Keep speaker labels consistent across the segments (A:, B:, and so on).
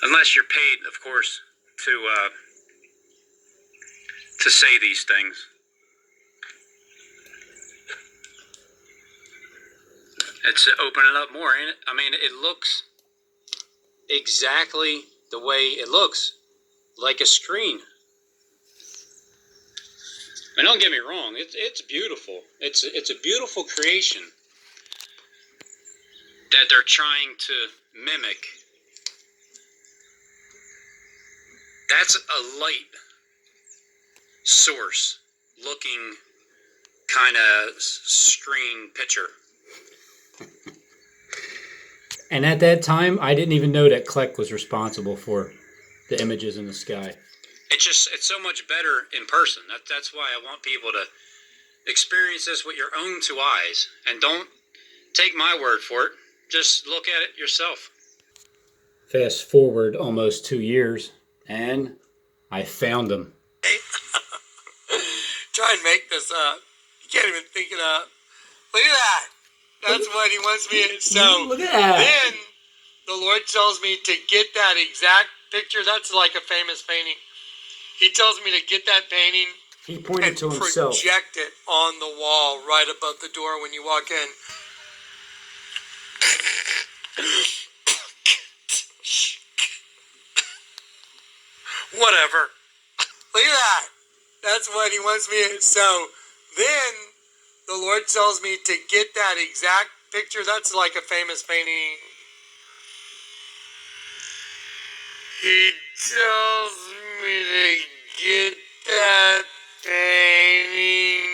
A: Unless you're paid, of course, to say these things. It's opening up more, ain't it? I mean, it looks exactly the way it looks, like a screen. And don't get me wrong, it's beautiful. It's a beautiful creation that they're trying to mimic. That's a light source looking kind of screen picture.
B: And at that time, I didn't even know that Kleck was responsible for the images in the sky.
A: It's so much better in person. That's why I want people to experience this with your own two eyes. And don't take my word for it. Just look at it yourself.
B: Fast forward almost 2 years, and I found him.
C: Try and make this up. You can't even think it up. Look at that. That's what he wants me to. So
B: look at that.
C: Then the Lord tells me to get that exact picture. That's like a famous painting. He tells me to get that painting.
B: He pointed
C: and
B: to himself.
C: Project it on the wall right above the door when you walk in. Whatever. Look at that. That's what he wants me to. So then the Lord tells me to get that exact picture. That's like a famous painting. He tells me to get that painting.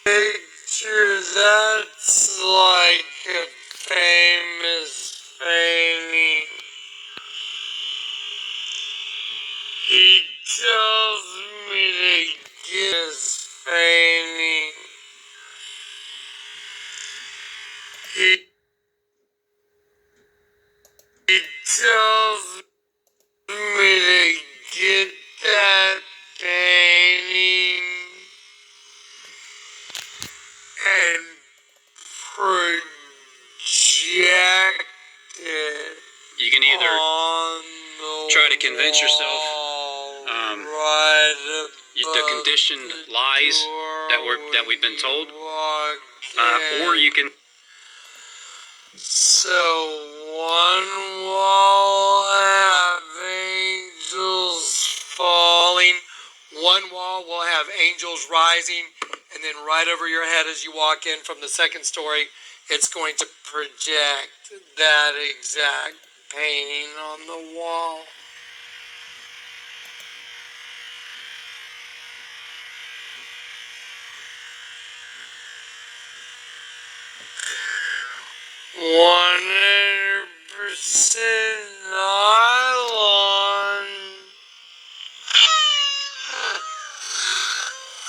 C: Picture that's like a famous painting. He tells me to get this painting. He tells me to get that painting and project it.
A: You can either try to convince yourself the conditioned lies that we've been told, or you can.
C: So one wall have angels falling, one wall will have angels rising, and then right over your head as you walk in from the second story, it's going to project that exact painting on the wall. $100% nylon.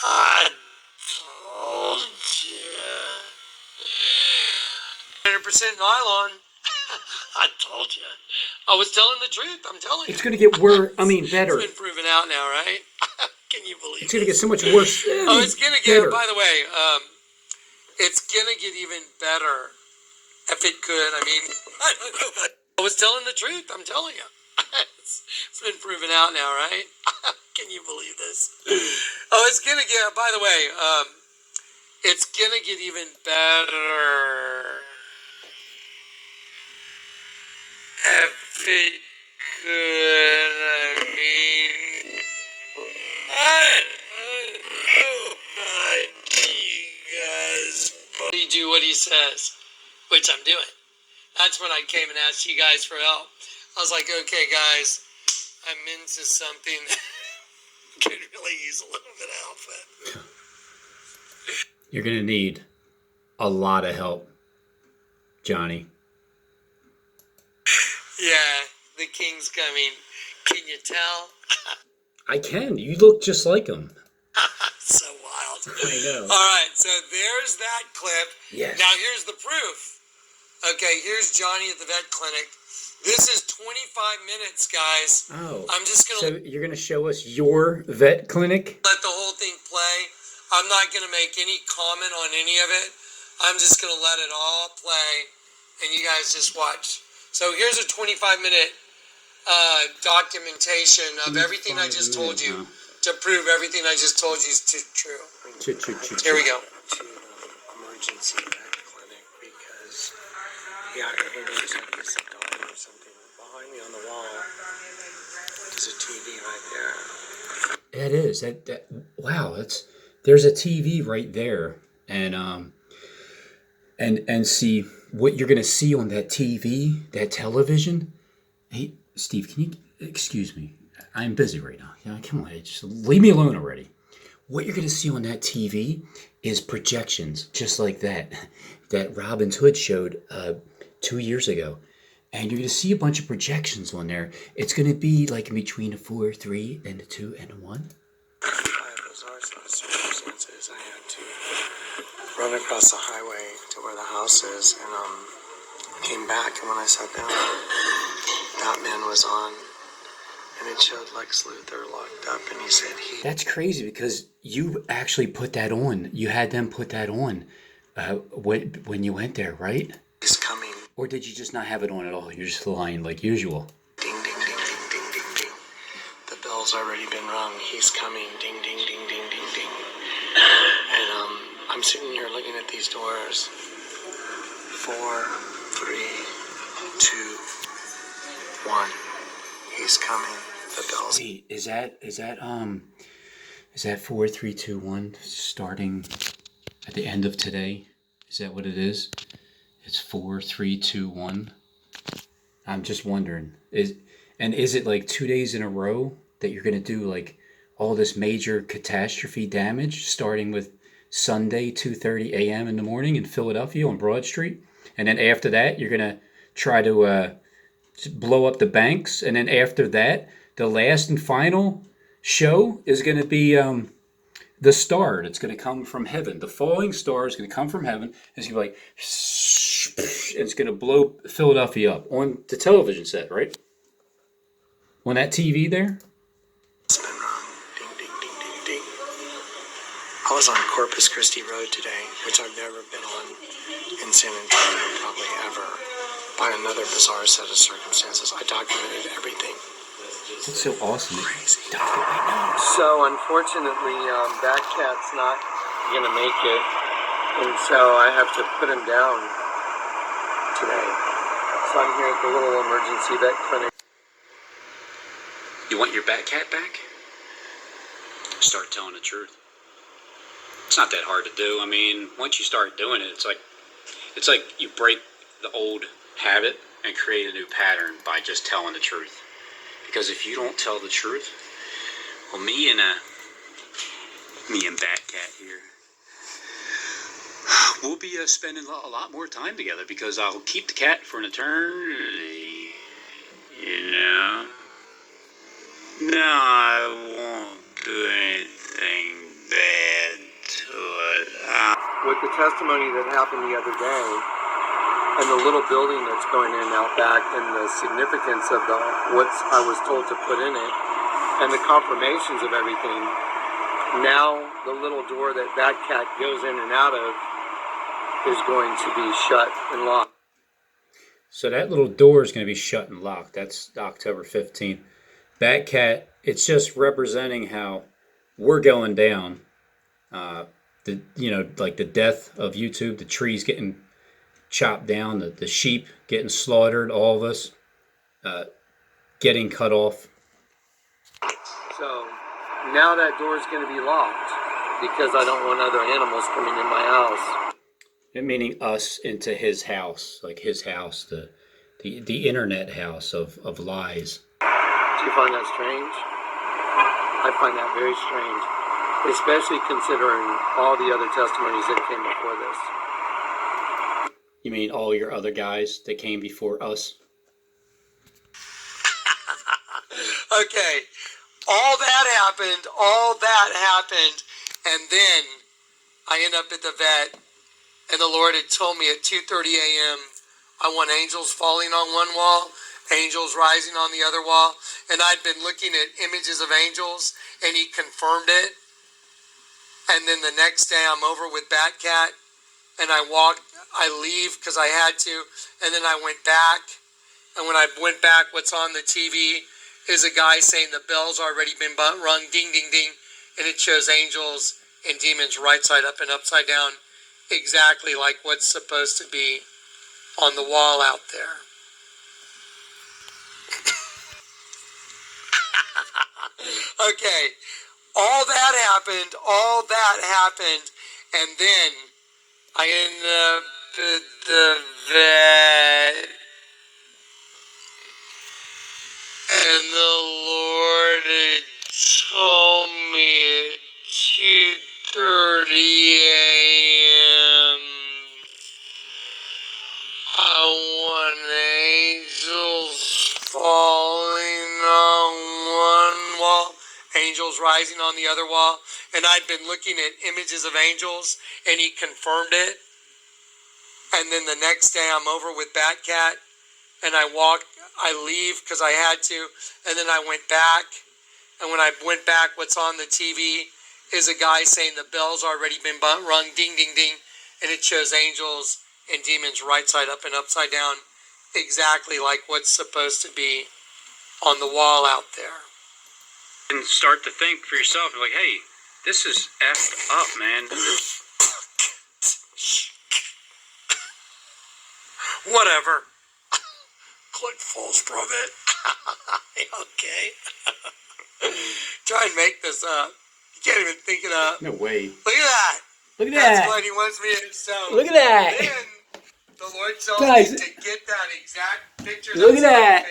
C: I told you. 100% nylon. I told you. I was telling the truth. I'm telling you.
B: It's going to get worse. I mean, better.
C: It's been proven out now, right? Can you believe it?
B: It's going to get so much worse.
C: Oh, it's going to get,
B: better.
C: by the way, it's going to get even better if it could. I mean, I was telling the truth. I'm telling you. It's been proven out now, right? Can you believe this? Oh, it's going to get, by the way, it's going to get even better. If it could, I mean, you guys do what he says, which I'm doing. That's when I came and asked you guys for help. I was like, okay, guys, I'm into something that could really use a little bit of help with.
B: You're going to need a lot of help, Johnny.
C: Yeah, the king's coming. Can you tell?
B: I can. You look just like him.
C: So wild.
B: I know.
C: All right, so there's that clip.
B: Yes.
C: Now here's the proof. Okay, here's Johnny at the vet clinic. This is 25 minutes, guys.
B: Oh.
C: I'm just going
B: So you're going to show us your vet clinic?
C: let the whole thing play. I'm not going to make any comment on any of it. I'm just going to let it all play, and you guys just watch. So here's a 25-minute documentation of everything I just told you to prove everything I just told you is true. Here we go.
D: To emergency vet clinic because he looks like there's a dog or something behind me on the wall. There's a TV right there.
B: It is that wow. There's a TV right there, and see what you're gonna see on that TV, that television. Hey, Steve, can you excuse me? I'm busy right now. Yeah, come on, just leave me alone already. What you're gonna see on that TV is projections, just like that Robin Hood showed 2 years ago. And you're going to see a bunch of projections on there. It's going to be like in between a 4, 3, and a 2, and a 1.
D: By bizarre set of circumstances, I had to run across the highway to where the house is, and came back. And when I sat down, Batman was on, and it showed Lex Luthor locked up, and he said
B: That's crazy because you actually put that on. You had them put that on when you went there, right?
D: he's coming.
B: Or did you just not have it on at all? You're just lying like usual.
D: Ding, ding, ding, ding, ding, ding, ding. The bell's already been rung. He's coming. Ding, ding, ding, ding, ding, ding. And I'm sitting here looking at these doors. 4, 3, 2, 1. He's coming. The bell's.
B: Wait, is that 4, 3, 2, 1 starting at the end of today? Is that what it is? It's 4, 3, 2, 1. I'm just wondering. Is it like 2 days in a row that you're gonna do like all this major catastrophe damage, starting with Sunday 2:30 a.m. in the morning in Philadelphia on Broad Street, and then after that you're gonna try to blow up the banks, and then after that the last and final show is gonna be the star that's going to come from heaven. The falling star is going to come from heaven. It's going to be like, and it's going to blow Philadelphia up on the television set, right? On that TV there.
D: It's been rung. Ding, ding, ding, ding, ding. I was on Corpus Christi Road today, which I've never been on in San Antonio, probably ever, by another bizarre set of circumstances. I documented everything.
B: That's so awesome.
D: Crazy.
C: So unfortunately, Batcat's not gonna make it, and so I have to put him down today. So I'm here at the little emergency vet clinic.
A: You want your Batcat back? Start telling the truth. It's not that hard to do. I mean, once you start doing it, it's like you break the old habit and create a new pattern by just telling the truth. Because if you don't tell the truth, well, me and Batcat here, we'll be spending a lot more time together because I'll keep the cat for an eternity. You know? No, I won't do anything bad to it.
C: With the testimony that happened the other day, and the little building that's going in out back, and the significance of what I was told to put in it, and the confirmations of everything, now the little door that Batcat goes in and out of is going to be shut and locked.
B: So that little door is going to be shut and locked. That's October 15th. Batcat, it's just representing how we're going down. Like the death of YouTube, the trees getting chopped down, the sheep getting slaughtered, all of us getting cut off.
C: So now that door is going to be locked because I don't want other animals coming in my house.
B: Meaning us into his house, like his house, the internet house of lies.
C: Do you find that strange? I find that very strange, especially considering all the other testimonies that came before this.
B: You mean all your other guys that came before us?
C: Okay, all that happened, and then I end up at the vet, and the Lord had told me at 2:30 a.m., I want angels falling on one wall, angels rising on the other wall, and I'd been looking at images of angels, and he confirmed it, and then the next day I'm over with Batcat, and I leave because I had to, and then I went back, And when I went back, what's on the TV is a guy saying the bell's already been rung, ding, ding, ding. And it shows angels and demons right side up and upside down, exactly like what's supposed to be on the wall out there. Okay, all that happened, and then I ended up at the vet, and the Lord had told me at 2:30 a.m. I want angels falling on one wall, angels rising on the other wall. And I'd been looking at images of angels, and he confirmed it. And then the next day I'm over with Batcat, and I leave because I had to, and then I went back. And when I went back, what's on the TV is a guy saying the bell's already been rung, ding, ding, ding. And it shows angels and demons right side up and upside down, exactly like what's supposed to be on the wall out there.
A: And start to think for yourself, like, hey, this is effed up, man.
C: Whatever. Click falls from it. Okay. Try and make this up. You can't even think it up.
B: No way.
C: Look at that.
B: Look at
C: That's
B: that.
C: what he wants me to. So
B: Look at that.
C: then the Lord tells
B: Guys.
C: me to get that exact picture.
B: Look at that.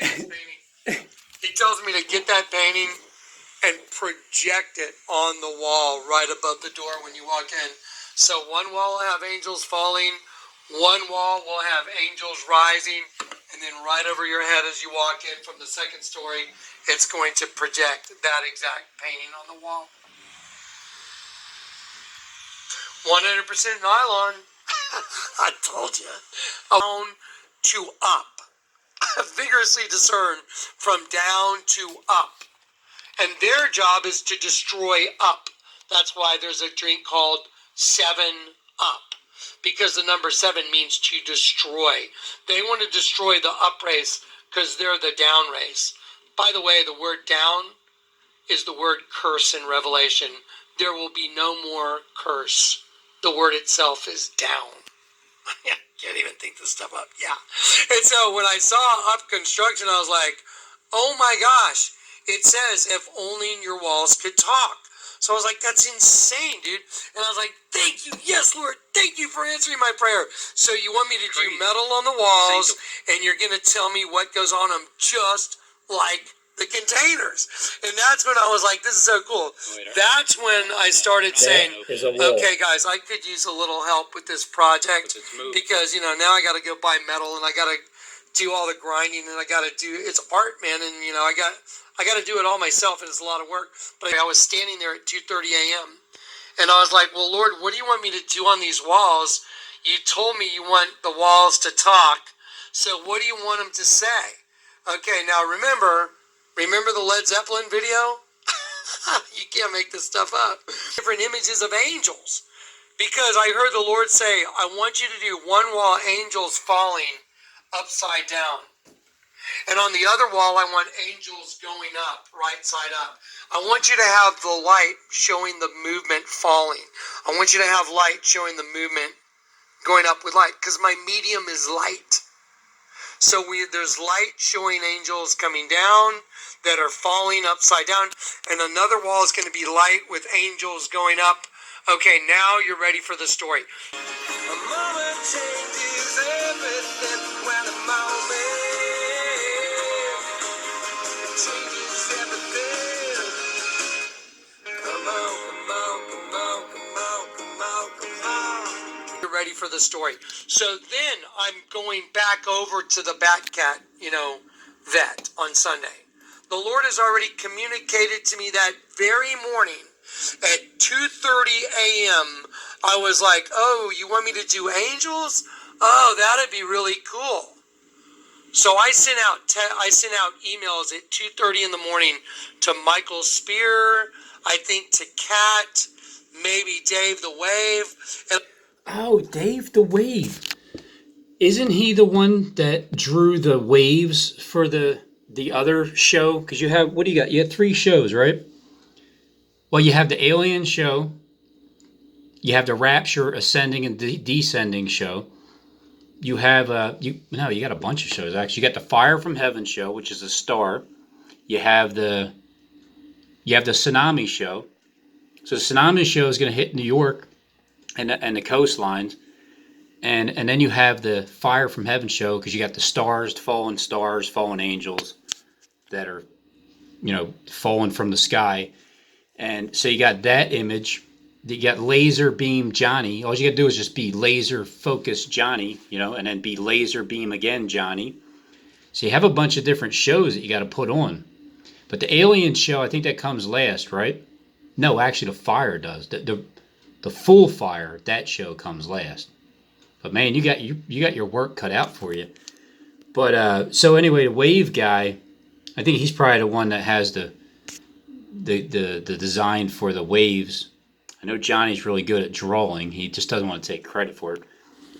C: He tells me to get that painting and project it on the wall right above the door when you walk in. So one wall will have angels falling, one wall will have angels rising, and then right over your head as you walk in from the second story, it's going to project that exact painting on the wall. 100% nylon. I told you. Down to up. Vigorously discern from down to up. And their job is to destroy up. That's why there's a drink called 7-Up. Because the number 7 means to destroy. They want to destroy the up race because they're the down race. By the way, the word down is the word curse in Revelation. There will be no more curse. The word itself is down. Yeah, can't even think this stuff up. Yeah. And so when I saw up construction, I was like, oh my gosh, it says if only your walls could talk. So I was like, that's insane, dude. And I was like, thank you. Yes, Lord. Thank you for answering my prayer. So you want me to do metal on the walls, and you're going to tell me what goes on them just like the containers. And that's when I was like, this is so cool. That's when I started saying, okay, guys, I could use a little help with this project because, now I got to go buy metal and I got to do all the grinding and I got to do, it's art, man. And, I got to do it all myself and it's a lot of work. But I was standing there at 2:30 a.m. and I was like, well, Lord, what do you want me to do on these walls? You told me you want the walls to talk. So what do you want them to say? Okay, now remember the Led Zeppelin video? You can't make this stuff up. Different images of angels. Because I heard the Lord say, I want you to do one wall, angels falling upside down. And on the other wall, I want angels going up, right side up. I want you to have the light showing the movement falling. I want you to have light showing the movement going up with light. Because my medium is light. So there's light showing angels coming down that are falling upside down. And another wall is going to be light with angels going up. Okay, now you're ready for the story. A moment changes everything when a moment changes everything. Come on, come on, come on, come on, come on, come on. You're ready for the story. So then I'm going back over to the Batcat, vet on Sunday. The Lord has already communicated to me that very morning at 2:30 a.m. I was like, oh, you want me to do angels? Oh, that'd be really cool. So I sent out emails at 2:30 in the morning to Michael Spear, I think to Kat, maybe Dave the Wave.
B: Oh, Dave the Wave. Isn't he the one that drew the waves for the other show? Because you have, what do you got? You have 3 shows, right? Well, you have the Alien show, you have the Rapture ascending and descending show. You have you got a bunch of shows actually. You got the Fire from Heaven show, which is a star. You have the Tsunami show. So the Tsunami show is going to hit New York and the coastlines. And then you have the Fire from Heaven show because you got the stars, fallen angels that are, falling from the sky. And so you got that image. You got laser beam Johnny. All you got to do is just be laser focus Johnny, and then be laser beam again Johnny. So you have a bunch of different shows that you got to put on. But the Alien show, I think that comes last, right? No, actually the Fire does. The full Fire, that show comes last. But man, you got your work cut out for you. But so anyway, the Wave guy, I think he's probably the one that has the design for the waves. I know Johnny's really good at drawing. He just doesn't want to take credit for it.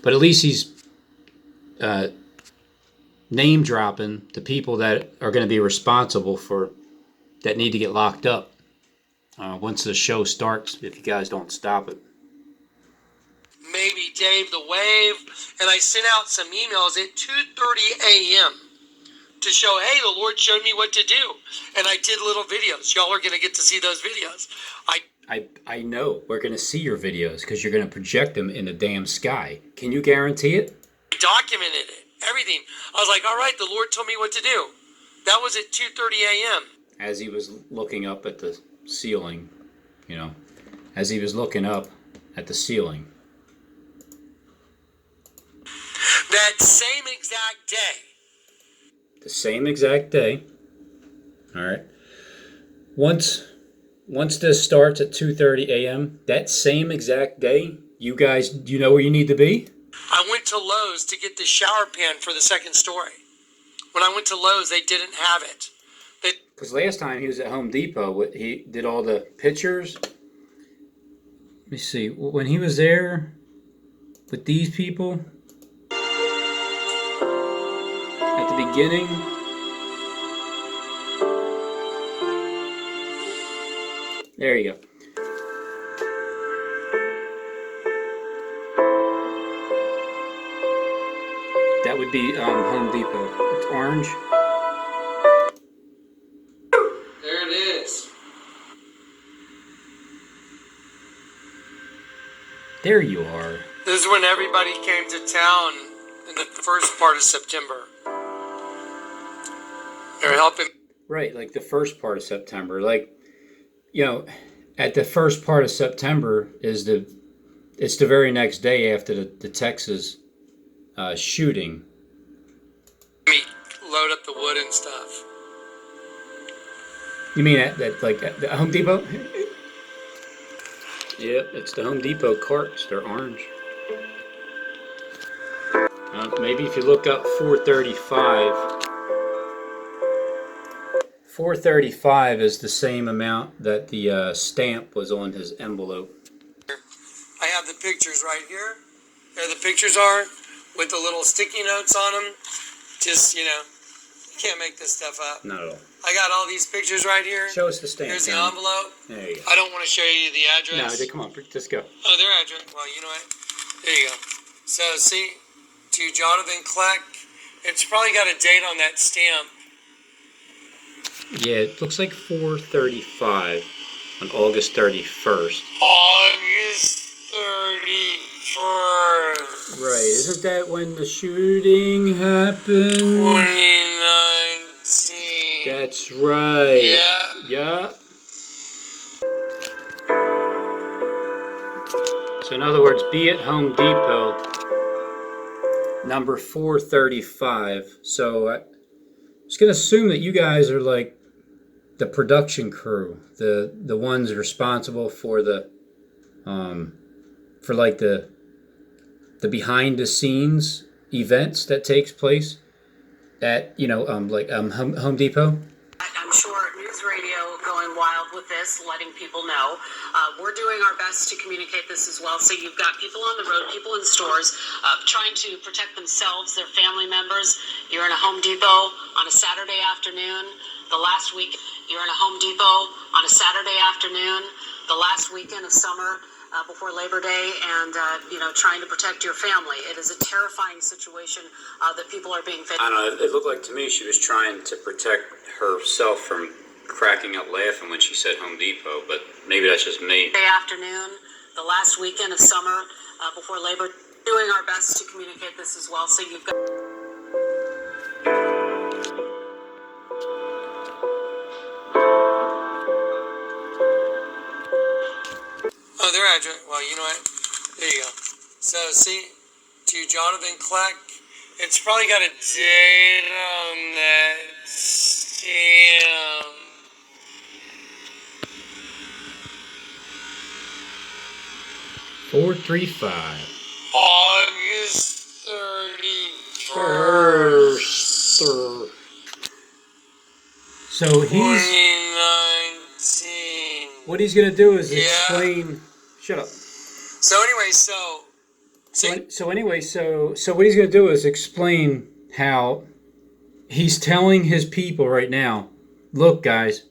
B: But at least he's name dropping the people that are going to be responsible for that need to get locked up once the show starts. If you guys don't stop it.
C: Maybe Dave the Wave, and I sent out some emails at 2:30 a.m. to show, hey, the Lord showed me what to do, and I did little videos. Y'all are going to get to see those videos.
B: I know we're going to see your videos because you're going to project them in the damn sky. Can you guarantee it?
C: I documented it, everything. I was like, all right, the Lord told me what to do. That was at 2:30 a.m.
B: As he was looking up at the ceiling, as he was looking up at the ceiling.
C: That same exact day.
B: The same exact day. All right. Once this starts at 2:30 a.m., that same exact day, you guys, do you know where you need to be?
C: I went to Lowe's to get the shower pan for the second story. When I went to Lowe's, they didn't have it.
B: Because last time he was at Home Depot, he did all the pictures. Let me see. When he was there with these people at the beginning, there you go. That would be Home Depot. It's orange.
C: There it is.
B: There you are.
C: This is when everybody came to town in the first part of September. They're helping.
B: Right, like the first part of September. Like, at the first part of September it's the very next day after the Texas shooting.
C: Me load up the wood and stuff.
B: You mean at the Home Depot? Yep, it's the Home Depot carts. They're orange. Maybe if you look up 435. 435 is the same amount that the stamp was on his envelope.
C: I have the pictures right here. There the pictures are with the little sticky notes on them. Just, you can't make this stuff up.
B: Not at all.
C: I got all these pictures right here.
B: Show us the stamp.
C: Here's the
B: Tom.
C: envelope.
B: There you go.
C: I don't want to show you the address.
B: No, come on, just go.
C: Oh, their address. Well, you know what? There you go. So, see, to Johnathan Kleck. It's probably got a date on that stamp.
B: Yeah, it looks like 435 on August 31st.
C: August 31st.
B: Right, isn't that when the shooting happened?
C: 2019.
B: That's right.
C: Yeah.
B: Yeah. So in other words, be at Home Depot, number 435. So I was going to assume that you guys are like the production crew, the ones responsible for the behind the scenes events that takes place at Home Depot.
E: I'm sure news radio going going wild with this, letting people know. We're doing our best to communicate this as well. So you've got people on the road, people in stores, trying to protect themselves, their family members. You're in a Home Depot on a Saturday afternoon. The last week, you're in a Home Depot on a Saturday afternoon. The last weekend of summer. Before Labor Day, and trying to protect your family. It is a terrifying situation that people are being faced.
A: I don't know. It looked like to me she was trying to protect herself from cracking up laughing when she said Home Depot, but maybe that's just me.
E: Day afternoon, the last weekend of summer, before Labor. Doing our best to communicate this as well. So you've got.
C: Oh, their address. Well, you know what? There you go. So, see, to Johnathan Kleck, it's probably got a date on that stamp.
B: $435.
C: August 31st.
B: So he's
C: 2019.
B: what he's gonna do is
C: Yeah.
B: explain. Shut up.
C: So anyway, so
B: What he's gonna do is explain how he's telling his people right now. Look, guys,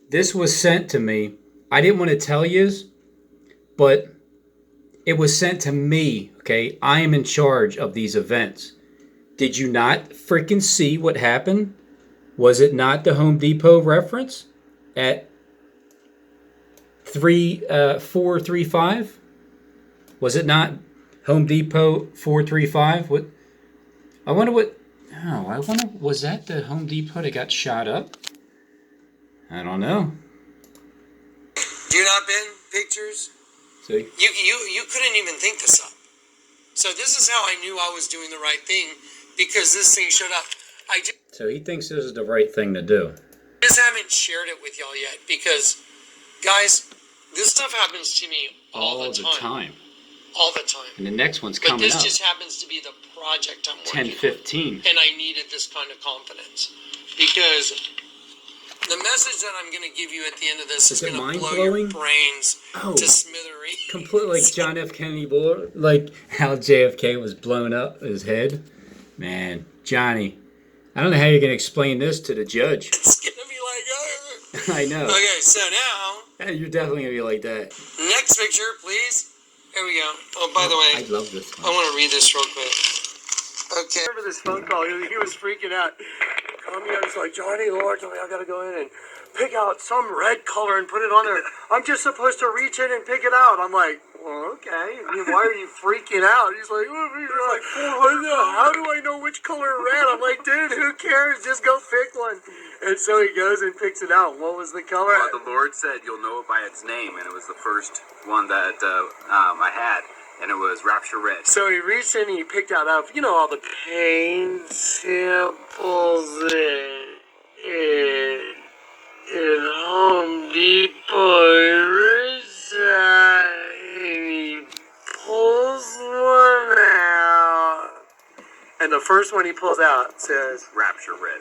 B: this was sent to me. I didn't want to tell yous, but it was sent to me. Okay, I am in charge of these events. Did you not freaking see what happened? Was it not the Home Depot reference at 435? Was it not Home Depot 435? What? I wonder what. Oh, I wonder. Was that the Home Depot that got shot up? I don't know.
C: do not bin pictures.
B: See?
C: You couldn't even think this up. So this is how I knew I was doing the right thing, because this thing showed up. I
B: So he thinks this is the right thing to do.
C: just haven't shared it with y'all yet, because, guys, this stuff happens to me all the time. All the time.
B: And the next one's
C: But
B: coming
C: this
B: up.
C: just happens to be the project I'm working
B: 10:15.
C: on. And I needed this kind of confidence. Because the message that I'm going to give you at the end of this is
B: it
C: going to blow your
B: mind-blowing?
C: brains
B: Oh.
C: to smithereens.
B: Completely like John F. Kennedy Bull, like how JFK was blown up his head. Man, Johnny, I don't know how you're gonna explain this to the judge.
C: It's going to be like,
B: I know.
C: Okay, so now,
B: Yeah, you're definitely gonna be like that.
C: next picture, please. Here we go. Oh, by the
B: I
C: way,
B: love this
C: I
B: one.
C: want to read this real quick. Okay.
D: I remember this phone call. He was freaking out. Called me. I was like, Johnny, Lord, told me I gotta go in and pick out some red color and put it on there. I'm just supposed to reach in and pick it out. I'm like, well, okay. I mean, why are you freaking out? He's like, there's like 400. How do I know which color red? I'm like, dude, who cares? Just go pick one. And so he goes and picks it out. What was the color?
A: Well, the Lord said you'll know it by its name, and it was the first one that I had, and it was Rapture Red.
D: So he reached in and he picked out all the paint samples in Home Depot. And he pulls one out. And the first one he pulls out says,
A: Rapture Red.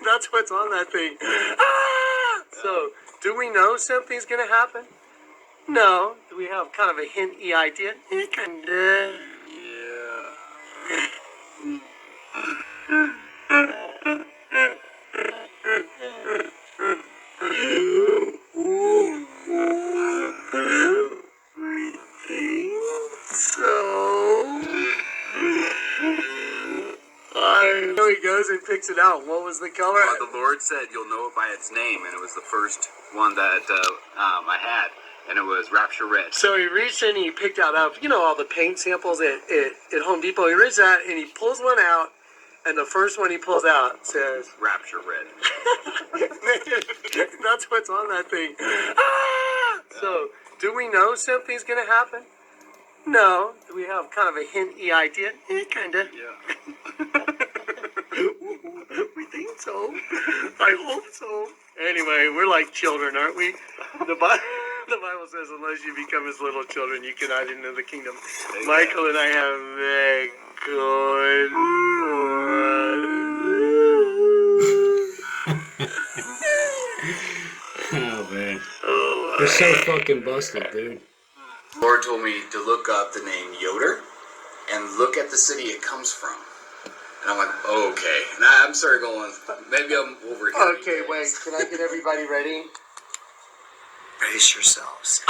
D: that's what's on that thing. Ah! So, do we know something's going to happen? No. Do we have kind of a hint-y idea? Kinda. So he goes and picks it out. What was the color?
A: Well, the Lord said you'll know it by its name, and it was the first one that I had, and it was Rapture Red.
D: So he reached in and he picked out all the paint samples at Home Depot. He reached out and he pulls one out, and the first one he pulls out says,
A: Rapture Red.
D: that's what's on that thing. Ah! So, do we know something's going to happen? No. Do we have kind of a hint-y idea? Kinda.
A: Yeah.
D: We think so. I hope so. Anyway, we're like children, aren't we? The Bible says, unless you become as little children, you cannot enter the kingdom.
A: Amen.
D: Michael and I have very good.
B: so fucking busted, dude.
F: Lord told me to look up the name Yoder and look at the city it comes from. And I'm like, oh, okay. And I'm sorry going, maybe I'm over here.
D: Okay, wait. Can I get everybody ready? Brace yourselves.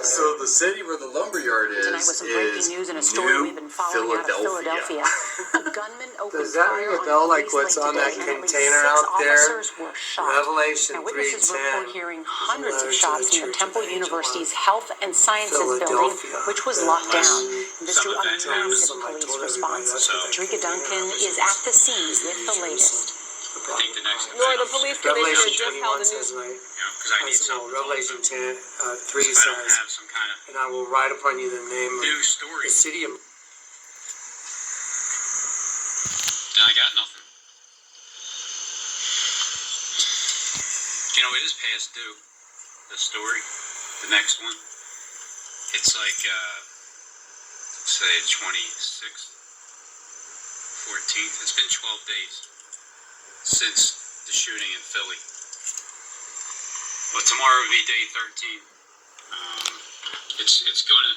F: So the city where the lumberyard is
E: Tonight with some breaking news and a story
F: New
E: we've been following out of
F: Philadelphia.
E: Philadelphia. A gunman opened
D: Does that
E: fire
D: ring a
E: on
D: bell
E: police
D: like what's
E: late
D: on that
E: today, and at least
D: container
E: 6
D: out there?
E: officers were shot.
D: Revelation
E: Now, witnesses
D: 3:10.
E: report hearing hundreds of
D: Letter to
E: shots
D: the
E: in the
D: Church
E: Temple
D: of the Angel
E: University's
D: of
E: Health and Sciences building,
D: Philadelphia.
E: which was locked down. This drew
A: Some of that
E: unprecedented
D: happened.
E: police
D: I told everybody
E: response.
D: that's what that
E: Drika
D: container
E: Duncan is
D: represents.
E: at the scene with the latest.
A: I think the next
G: Nor the police commissioner
D: Revelation
G: just held
D: 21
G: a
D: says,
G: news.
A: because I need something.
D: Revelation 10, 3
A: If I don't
D: says,
A: have some kind of
D: and I will write upon you the name of
A: new story,
D: the city of...
A: then I got nothing. You know, it is past due. The story, the next one. It's like, say, 26th, 14th. It's been 12 days since the shooting in Philly. But tomorrow will be day 13. It's going to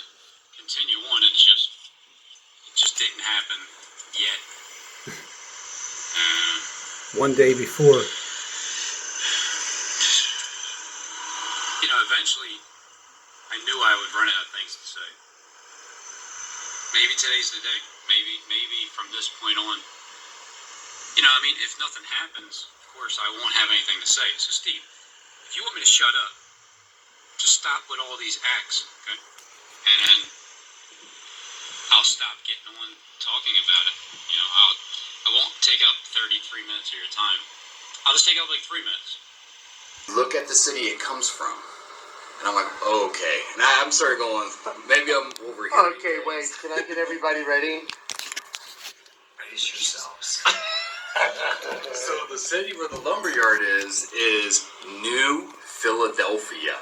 A: continue on. It just didn't happen yet.
B: One day before.
A: You know, eventually, I knew I would run out of things to say. Maybe today's the day. Maybe from this point on. You know, I mean, if nothing happens, of course, I won't have anything to say. So, Steve, if you want me to shut up, just stop with all these acts, okay? And then I'll stop getting on talking about it. You know, I won't take up 33 minutes of your time. I'll just take up like 3 minutes.
F: Look at the city it comes from. And I'm like, oh, okay. And I'm sorry going, maybe I'm over here.
D: Okay, wait. Can I get everybody ready? Brace yourselves.
F: So the city where the lumberyard is New Philadelphia.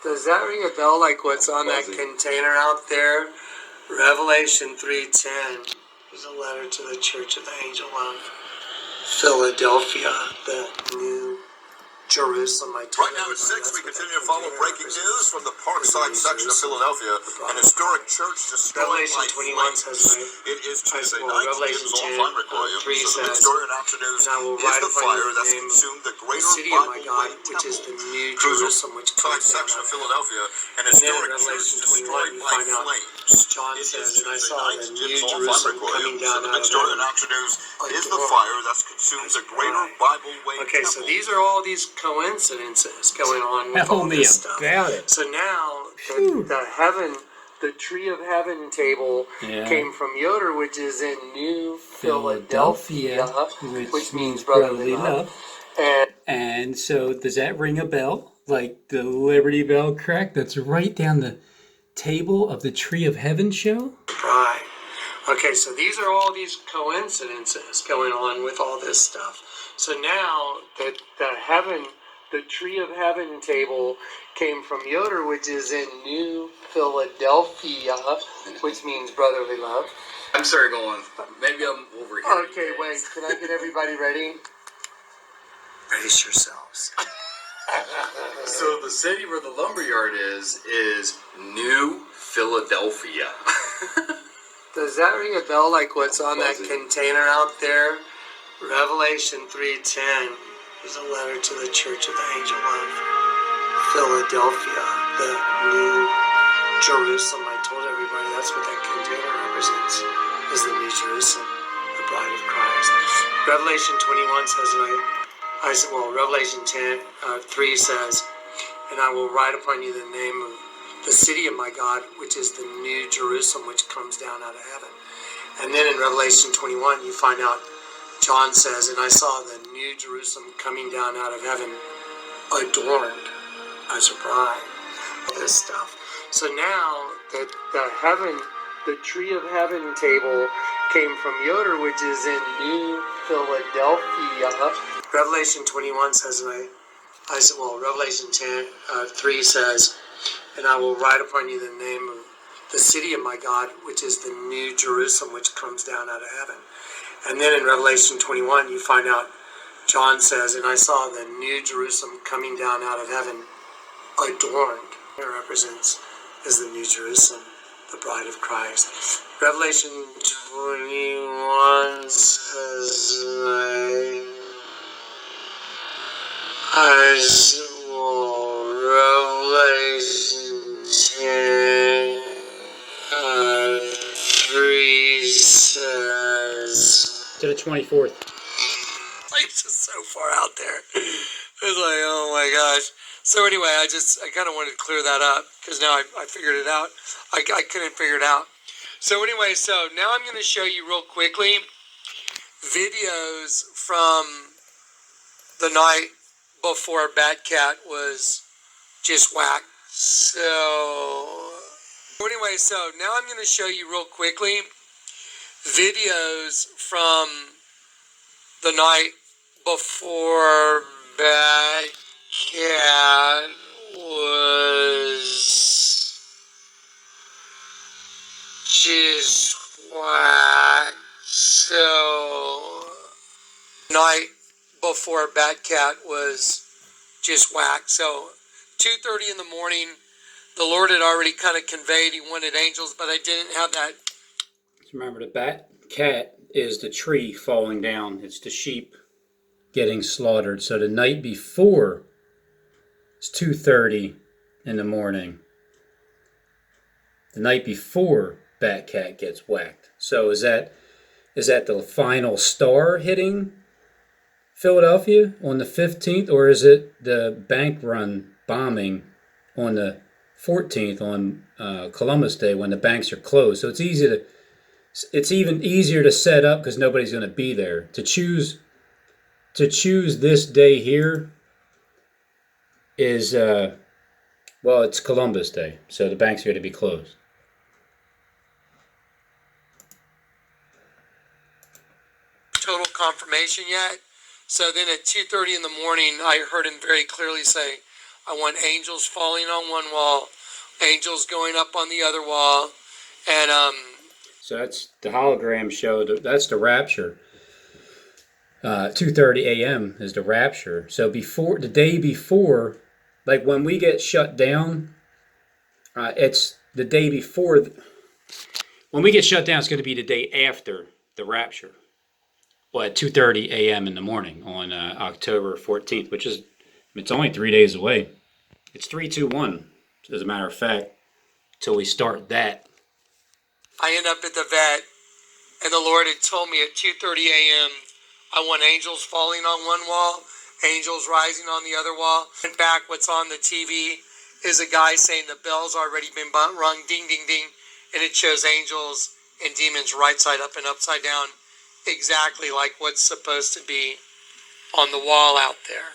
D: Does that ring a bell like what's on that container out there? Revelation 3:10 is a letter to the Church of the Angel of Philadelphia, the New Jerusalem.
H: Right now at 6, we continue to follow breaking news from the Parkside section of Philadelphia. An historic church destroyed
D: Revelation
H: by
D: 21
H: flames.
D: says,
H: It is Tuesday
D: well,
H: night.
D: Revelation
H: It's all
D: 10,
H: fun recording.
D: 3
H: So the big
D: says,
H: story in after news
D: and I will
H: is
D: write
H: the
D: upon you
H: fire
D: the
H: that's
D: name
H: consumed the
D: the
H: greater
D: city of my
H: Bible
D: God,
H: Way
D: which is
H: temple.
D: the New
H: Cruiser
D: Jerusalem, which
H: side
D: comes down
H: section
D: out
H: of
D: of
H: Philadelphia. An
D: And then in
H: historic church
D: Revelation 21,
H: destroyed
D: you
H: by
D: find out
H: flames.
D: John
H: It
D: says,
H: is
D: and I
H: Tuesday
D: saw
H: night.
D: the
H: It's
D: New
H: all fun
D: Jerusalem
H: recording.
D: coming
H: So
D: down
H: the
D: out
H: big
D: of
H: story in
D: heaven.
H: after news is the
D: Adorned
H: fire that's consumed
D: as
H: the greater
D: bride.
H: Bible Way
D: Okay,
H: temple.
D: so these are all these coincidences going on with
B: Tell
D: all
B: me
D: this stuff.
B: about it.
D: So now
B: Phew.
D: the tree of heaven table
B: Yeah.
D: came from Yoder, which is in New Philadelphia, which means brotherly love.
B: And so, does that ring a bell? Like the Liberty Bell crack that's right down the table of the Tree of Heaven show?
D: Right. Okay, so these are all these coincidences going on with all this stuff. So now the tree of heaven table came from Yoder, which is in New Philadelphia, which means brotherly love.
F: I'm sorry going, maybe I'm over here.
D: Okay, wait. Can I get everybody ready? Brace yourselves.
F: So the city where the lumberyard is New Philadelphia.
D: Does that ring a bell like what's on that container out there? Revelation 3:10 is a letter to the Church of the Angel of Philadelphia, the New Jerusalem. I told everybody that's what that container represents, is the New Jerusalem, the bride of Christ. Revelation 21 says, Revelation 3 says, and I will write upon you the name of the city of my God, which is the New Jerusalem, which comes down out of heaven. And then in Revelation 21, you find out, John says, and I saw the New Jerusalem coming down out of heaven, adorned as a bride. All this stuff. So now the tree of heaven table came from Yoder, which is in New Philadelphia. Revelation 21 says, Revelation 3 says, and I will write upon you the name of the city of my God, which is the New Jerusalem, which comes down out of heaven. And then in Revelation 21, you find out, John says, and I saw the new Jerusalem coming down out of heaven, adorned. It represents is the new Jerusalem, the bride of Christ. Revelation 21 says, Revelation 10, 3 says,
B: To the 24th.
C: Like, just so far out there. It's like, oh my gosh. So anyway, I kind of wanted to clear that up because now I figured it out. I couldn't figure it out. So anyway, so now I'm going to show you real quickly videos from the night before Batcat was just whacked. So anyway, so now I'm going to show you real quickly videos from the night before Batcat was just whacked. So night before Batcat was just whacked. So 2:30 in the morning, the Lord had already kind of conveyed He wanted angels, but I didn't have that.
B: Remember, the Batcat is the tree falling down. It's the sheep getting slaughtered. So the night before, it's 2:30 in the morning. The night before Batcat gets whacked. So is that the final star hitting Philadelphia on the 15th, or is it the bank run bombing on the 14th on Columbus Day when the banks are closed? So it's even easier to set up because nobody's going to be there. To choose this day here is it's Columbus Day, so the banks are going to be closed.
C: Total confirmation yet. So then at 2:30 in the morning, I heard Him very clearly say, I want angels falling on one wall, angels going up on the other wall. And
B: so that's the hologram show. That's the rapture. 2:30 a.m. is the rapture. So before the day before, like when we get shut down, it's the day before. When we get shut down, it's going to be the day after the rapture. Well, at 2:30 a.m. in the morning on October 14th, it's only 3 days away. It's 3-2-1, as a matter of fact, till we start that.
C: I end up at the vet, and the Lord had told me at 2:30 a.m., I want angels falling on one wall, angels rising on the other wall. And back, what's on the TV is a guy saying the bell's already been rung, ding, ding, ding, and it shows angels and demons right side up and upside down, exactly like what's supposed to be on the wall out there.